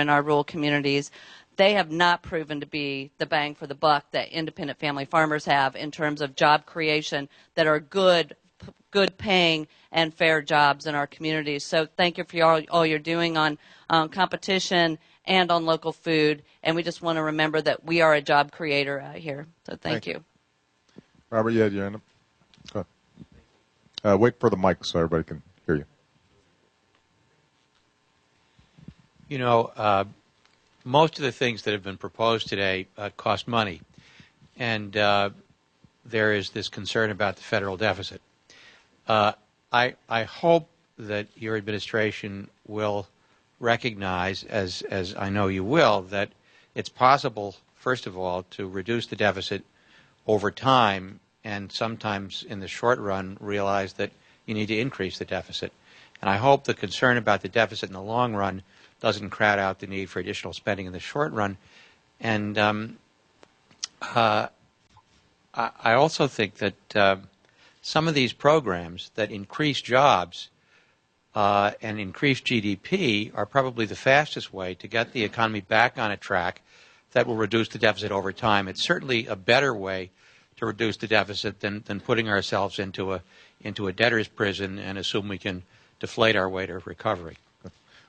in our rural communities, they have not proven to be the bang for the buck that independent family farmers have in terms of job creation that are good paying and fair jobs in our communities. So thank you for all you're doing on competition and on local food. And we just want to remember that we are a job creator out here. So thank you. Robert, you had your hand up. Go ahead. Wait for the mic so everybody can hear you. You know, most of the things that have been proposed today cost money. And there is this concern about the federal deficit. I hope that your administration will recognize, as I know you will, that it's possible, first of all, to reduce the deficit over time and sometimes in the short run realize that you need to increase the deficit. And I hope the concern about the deficit in the long run doesn't crowd out the need for additional spending in the short run. And I also think that some of these programs that increase jobs and increase GDP are probably the fastest way to get the economy back on a track that will reduce the deficit over time. It's certainly a better way to reduce the deficit than putting ourselves into a debtor's prison and assume we can deflate our way to recovery.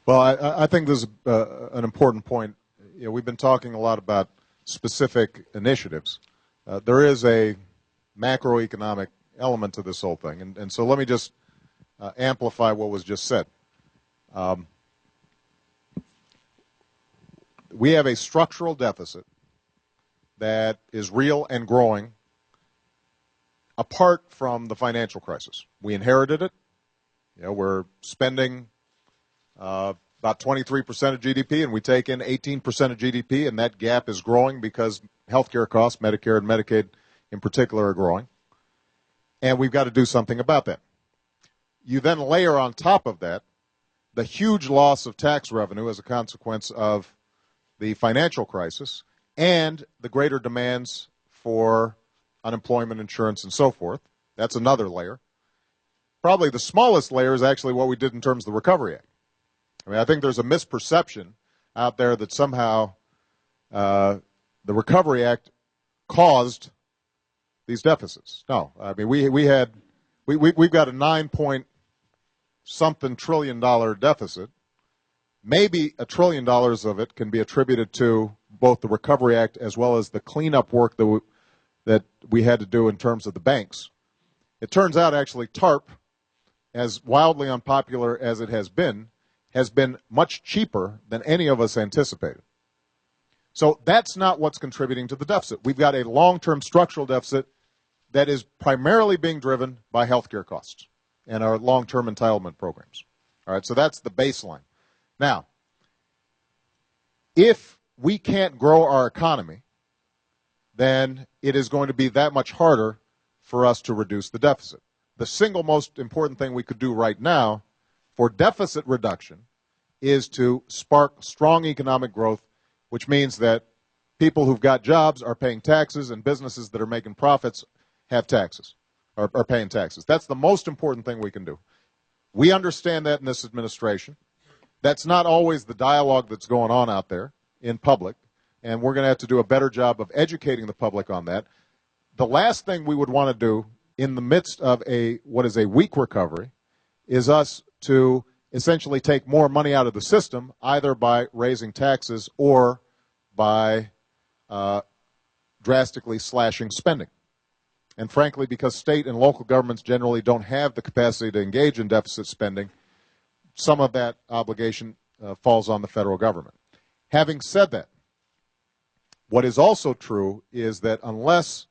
Well, I think this is an important point. You know, we've been talking a lot about specific initiatives. There is a macroeconomic element to this whole thing, and so let me just amplify what was just said. We have a structural deficit that is real and growing apart from the financial crisis. We inherited it. You know, we're spending about 23% of GDP, and we take in 18% of GDP, and that gap is growing because healthcare costs, Medicare and Medicaid in particular, are growing. And we've got to do something about that. You then layer on top of that the huge loss of tax revenue as a consequence of the financial crisis and the greater demands for unemployment insurance and so forth. That's another layer. Probably the smallest layer is actually what we did in terms of the Recovery Act. I mean, I think there's a misperception out there that somehow the Recovery Act caused these deficits. No, I mean we've got a $9-point-something trillion deficit. Maybe $1 trillion of it can be attributed to both the Recovery Act as well as the cleanup work that we had to do in terms of the banks. It turns out actually TARP, as wildly unpopular as it has been much cheaper than any of us anticipated. So that's not what's contributing to the deficit. We've got a long-term structural deficit that is primarily being driven by healthcare costs and our long-term entitlement programs. All right, so that's the baseline. Now, if we can't grow our economy, then it is going to be that much harder for us to reduce the deficit. The single most important thing we could do right now for deficit reduction is to spark strong economic growth, which means that people who've got jobs are paying taxes and businesses that are making profits have taxes, are paying taxes. That's the most important thing we can do. We understand that in this administration. That's not always the dialogue that's going on out there in public, and we're going to have to do a better job of educating the public on that. The last thing we would want to do in the midst of what is a weak recovery is us to essentially take more money out of the system, either by raising taxes or by drastically slashing spending. And frankly, because state and local governments generally don't have the capacity to engage in deficit spending, some of that obligation falls on the federal government. Having said that, what is also true is that unless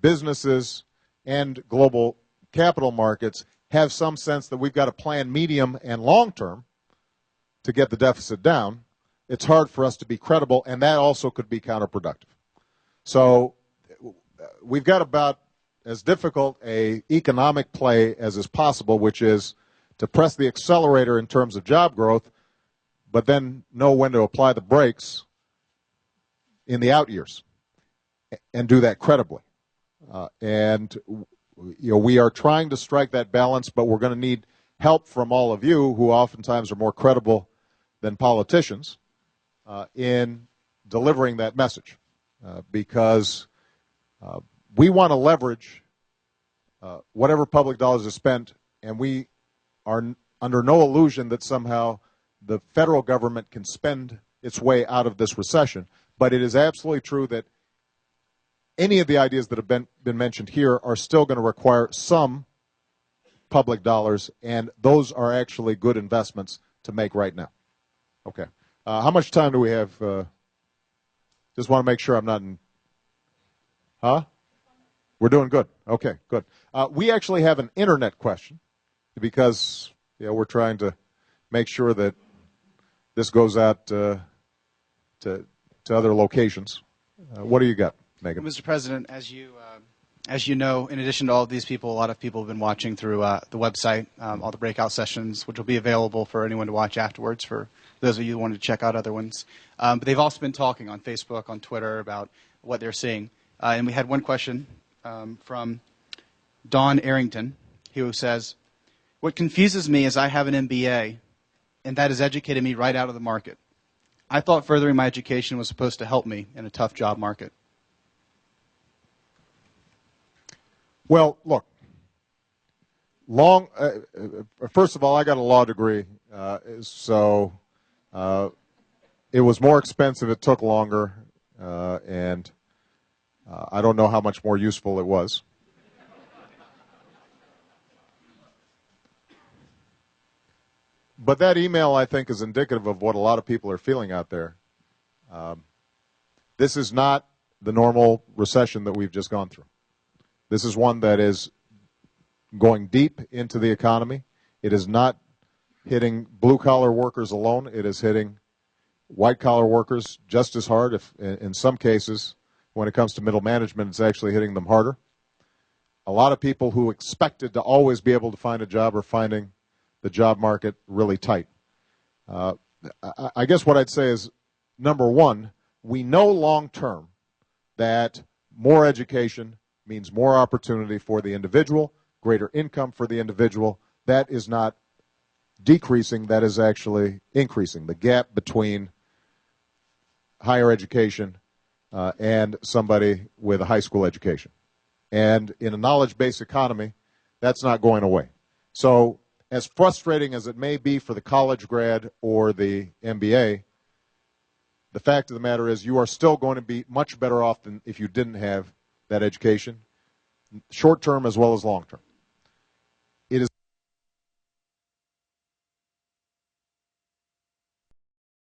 businesses and global capital markets have some sense that we've got to plan medium and long term to get the deficit down, it's hard for us to be credible, and that also could be counterproductive. So we've got about as difficult an economic play as is possible, which is to press the accelerator in terms of job growth, but then know when to apply the brakes in the out years and do that credibly. We are trying to strike that balance, but we're going to need help from all of you who oftentimes are more credible than politicians in delivering that message because we want to leverage whatever public dollars are spent, and we are under no illusion that somehow the federal government can spend its way out of this recession. But it is absolutely true that any of the ideas that have been mentioned here are still going to require some public dollars, and those are actually good investments to make right now. Okay. How much time do we have? Just want to make sure I'm not in. Huh? We're doing good. Okay, good. We actually have an internet question because we're trying to make sure that this goes out to other locations. What do you got, Megan? Well, Mr. President, as you know, in addition to all of these people, a lot of people have been watching through the website, all the breakout sessions, which will be available for anyone to watch afterwards for those of you who wanted to check out other ones. But they've also been talking on Facebook, on Twitter about what they're seeing. And we had one question from Don Arrington, who says, "What confuses me is I have an MBA, and that has educated me right out of the market. I thought furthering my education was supposed to help me in a tough job market." Well, look, first of all, I got a law degree, so it was more expensive, it took longer, and I don't know how much more useful it was. But that email, I think, is indicative of what a lot of people are feeling out there. This is not the normal recession that we've just gone through. This is one that is going deep into the economy. It is not hitting blue-collar workers alone. It is hitting white-collar workers just as hard. If, in some cases, when it comes to middle management, it's actually hitting them harder. A lot of people who expected to always be able to find a job are finding the job market really tight. I guess what I'd say is, number one, we know long-term that more education means more opportunity for the individual, greater income for the individual. That is not decreasing, that is actually increasing. The gap between higher education and somebody with a high school education. And in a knowledge-based economy, that's not going away. So as frustrating as it may be for the college grad or the MBA, the fact of the matter is you are still going to be much better off than if you didn't have that education, short-term as well as long-term.